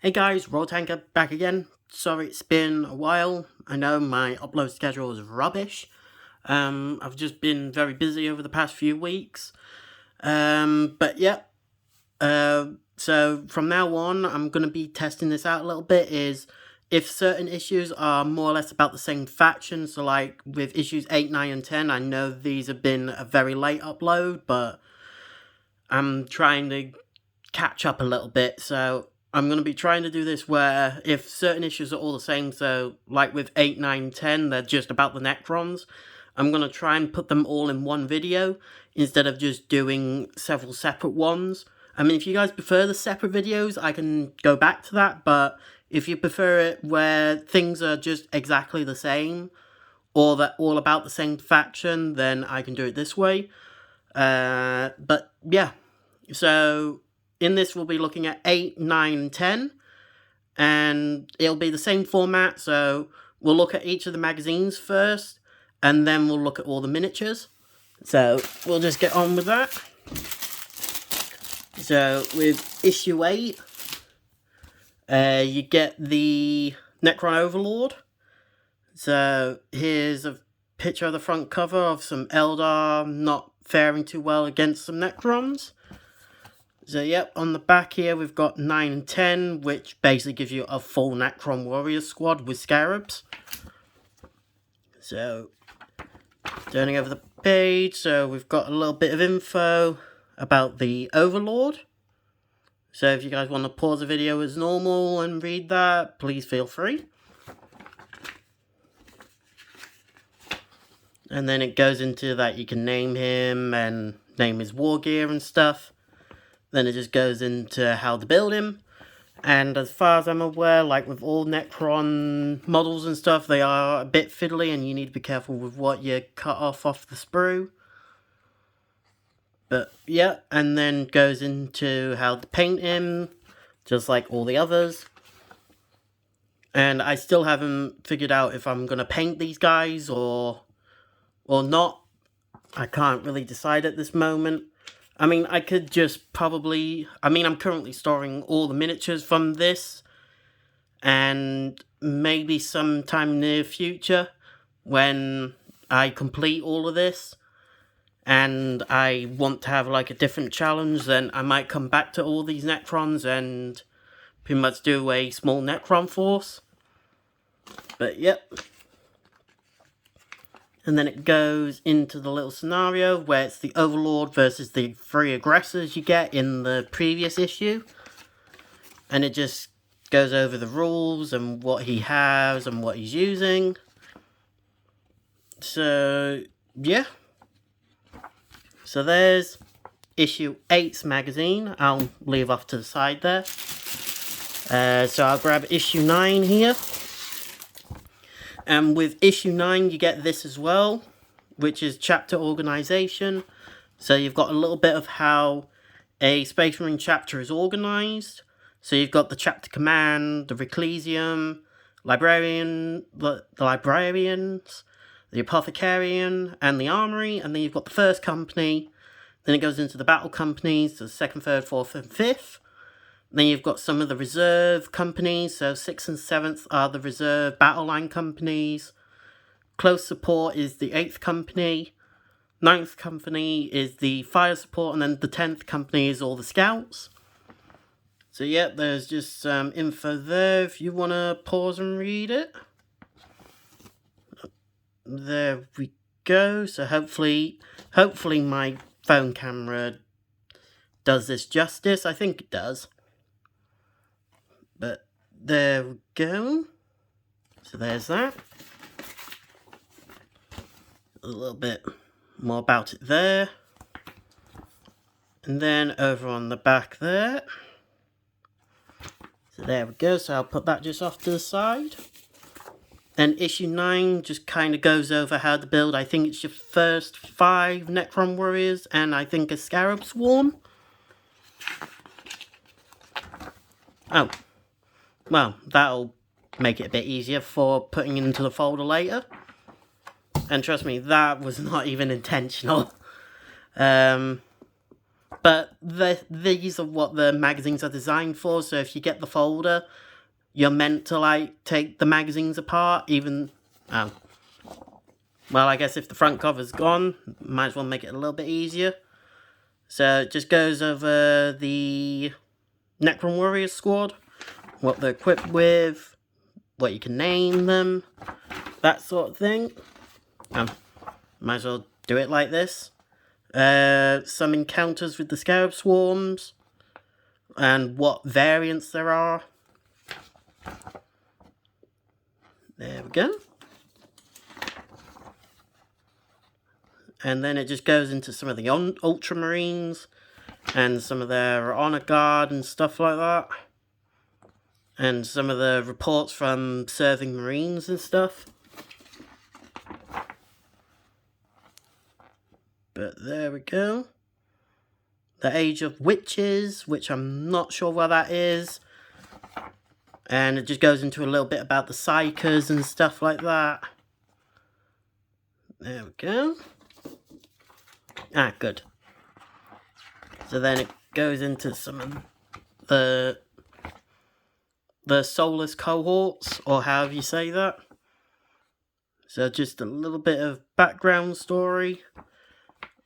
Hey guys, Raw Tanker back again. Sorry it's been a while. I know my upload schedule is rubbish. I've just been very busy over the past few weeks. But yeah. So from now on, I'm going to be testing this out a little bit. Is if certain issues are more or less about the same faction. So like with issues 8, 9, and 10, I know these have been a very late upload, but I'm trying to catch up a little bit. So I'm going to be trying to do this where if certain issues are all the same, so like with 8, 9, 10, they're just about the Necrons, I'm going to try and put them all in one video instead of just doing several separate ones. I mean, if you guys prefer the separate videos, I can go back to that, but if you prefer it where things are just exactly the same, or they're all about the same faction, then I can do it this way. But yeah, so in this we'll be looking at 8, 9, and 10, and it'll be the same format, so we'll look at each of the magazines first, and then we'll look at all the miniatures. So we'll just get on with that. So with issue 8, you get the Necron Overlord. So here's a picture of the front cover of some Eldar not faring too well against some Necrons. So yep, on the back here we've got 9 and 10, which basically gives you a full Necron warrior squad with scarabs. So, turning over the page, so we've got a little bit of info about the Overlord. So if you guys want to pause the video as normal and read that, please feel free. And then it goes into that you can name him and name his war gear and stuff. Then it just goes into how to build him. And as far as I'm aware, like with all Necron models and stuff, they are a bit fiddly and you need to be careful with what you cut off the sprue. But yeah, and then goes into how to paint him, just like all the others. And I still haven't figured out if I'm going to paint these guys or not. I can't really decide at this moment. I mean, I could just probably... I mean, I'm currently storing all the miniatures from this. And maybe sometime near future, when I complete all of this, and I want to have, like, a different challenge, then I might come back to all these Necrons and pretty much do a small Necron force. But, yep. And then it goes into the little scenario where it's the Overlord versus the 3 aggressors you get in the previous issue. And it just goes over the rules and what he has and what he's using. So, yeah. So there's issue 8's magazine. I'll leave off to the side there. So I'll grab issue 9 here. And with issue 9, you get this as well, which is chapter organization. So you've got a little bit of how a Space Marine chapter is organized. So you've got the chapter command, the Reclesium, librarian, the librarians, the apothecarian, and the armory. And then you've got the first company. Then it goes into the battle companies, so 2nd, 3rd, 4th, and 5th. Then you've got some of the reserve companies, so 6th and 7th are the reserve battle line companies. Close support is the 8th company. 9th company is the fire support, and then the 10th company is all the scouts. So yeah, there's just some info there if you want to pause and read it. There we go. So hopefully my phone camera does this justice. I think it does. But there we go. So there's that. A little bit more about it there. And then over on the back there. So there we go. So I'll put that just off to the side. And issue 9 just kind of goes over how to build. I think it's your first 5 Necron warriors and I think a Scarab Swarm. Oh. Well, that'll make it a bit easier for putting into the folder later. And trust me, that was not even intentional. But these are what the magazines are designed for, so if you get the folder, you're meant to, like, take the magazines apart, even... Oh. Well, I guess if the front cover's gone, might as well make it a little bit easier. So it just goes over the Necron Warriors squad, what they're equipped with, what you can name them, that sort of thing. Might as well do it like this. Some encounters with the Scarab Swarms, and what variants there are. There we go. And then it just goes into some of the Ultramarines, and some of their Honor Guard and stuff like that. And some of the reports from serving Marines and stuff. But there we go. The Age of Witches, which I'm not sure what that is. And it just goes into a little bit about the Psychers and stuff like that. There we go. Ah, good. So then it goes into some of the Soulless cohorts, or however you say that. So just a little bit of background story.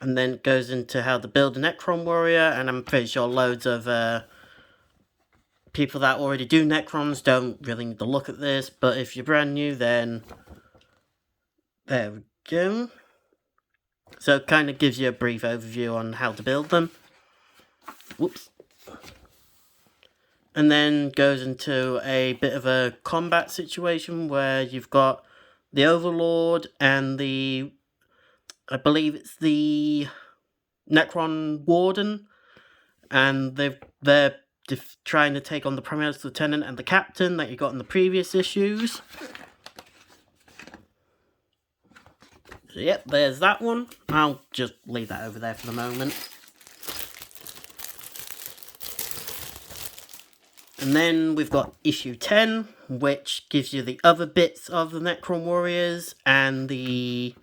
And then it goes into how to build a Necron warrior, and I'm pretty sure loads of people that already do Necrons don't really need to look at this, but if you're brand new, then there we go. So it kind of gives you a brief overview on how to build them. Whoops. And then goes into a bit of a combat situation where you've got the Overlord and the... I believe it's the Necron Warden, and they're trying to take on the Primus Lieutenant and the Captain that you got in the previous issues. So yep, there's that one. I'll just leave that over there for the moment. And then we've got issue 10, which gives you the other bits of the Necron Warriors and the...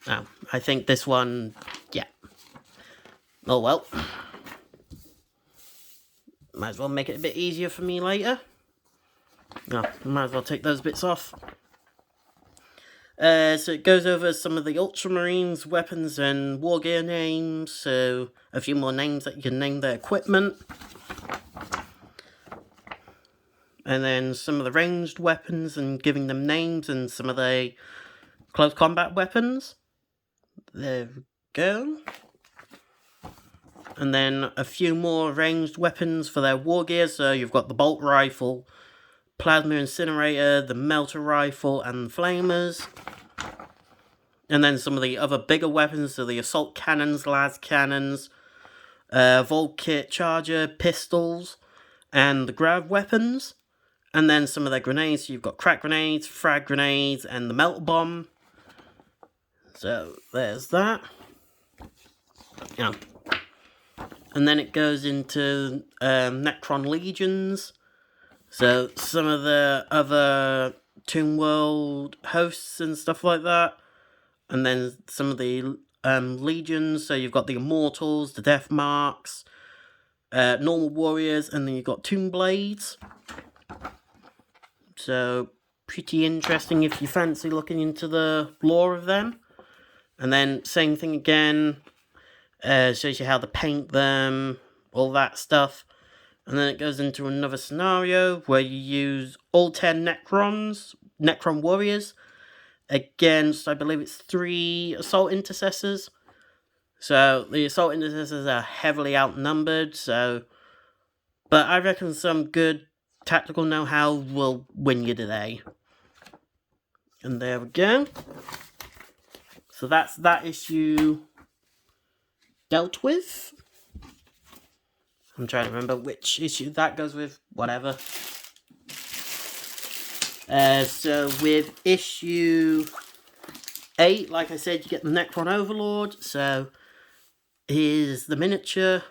Oh, I think this one, yeah. Oh well. Might as well make it a bit easier for me later. Oh, might as well take those bits off. So it goes over some of the Ultramarines' weapons and war gear names, so a few more names that you can name their equipment. And then some of the ranged weapons and giving them names, and some of the close combat weapons. There we go. And then a few more ranged weapons for their war gear. So you've got the bolt rifle, plasma incinerator, the melter rifle, and the flamers. And then some of the other bigger weapons, so the assault cannons, las cannons, Volt kit charger, pistols, and the grav weapons. And then some of their grenades. So you've got crack grenades, frag grenades, and the melt bomb. So there's that. Yeah. And then it goes into Necron Legions. So some of the other Tomb World hosts and stuff like that. And then some of the Legions. So you've got the Immortals, the Death Marks, Normal Warriors, and then you've got Tomb Blades. So pretty interesting if you fancy looking into the lore of them. And then same thing again. Shows you how to paint them, all that stuff. And then it goes into another scenario where you use all 10 Necron Warriors, against, I believe it's 3 Assault Intercessors. So the Assault Intercessors are heavily outnumbered, so... But I reckon some good tactical know-how will win you today. And there we go. So that's that issue dealt with. I'm trying to remember which issue that goes with. Whatever. So with issue 8, like I said, you get the Necron Overlord. So here's the miniature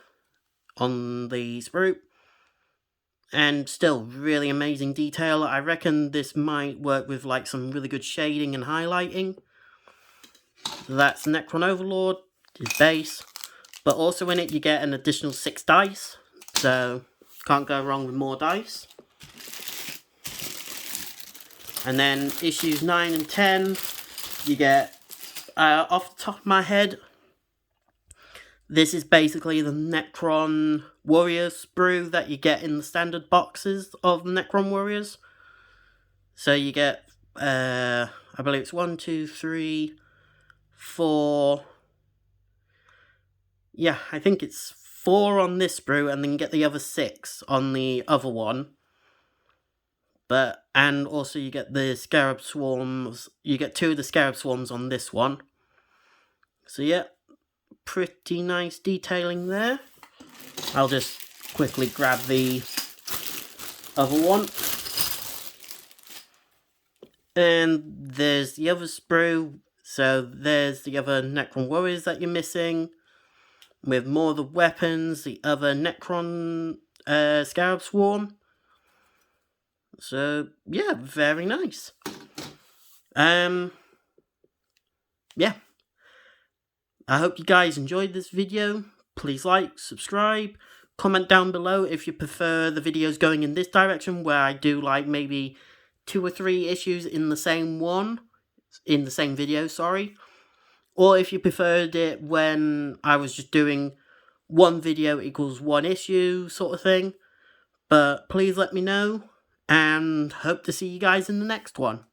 on the sprue. And still really amazing detail. I reckon this might work with like some really good shading and highlighting. So that's Necron Overlord, his base. But also in it you get an additional 6 dice, so can't go wrong with more dice. And then issues 9 and 10, you get, off the top of my head, this is basically the Necron Warrior sprue that you get in the standard boxes of the Necron Warriors. So you get, I believe it's 1, 2, 3, 4... Yeah, I think it's 4 on this sprue, and then you get the other 6 on the other one. And also you get the Scarab Swarms, you get 2 of the Scarab Swarms on this one. So yeah, pretty nice detailing there. I'll just quickly grab the other one. And there's the other sprue, so there's the other Necron Warriors that you're missing, with more of the weapons, the other Necron Scarab Swarm. So, yeah, very nice. Yeah. I hope you guys enjoyed this video. Please like, subscribe, comment down below if you prefer the videos going in this direction, where I do like maybe 2 or 3 issues in the same video, sorry. Or if you preferred it when I was just doing 1 video equals 1 issue sort of thing. But please let me know, and hope to see you guys in the next one.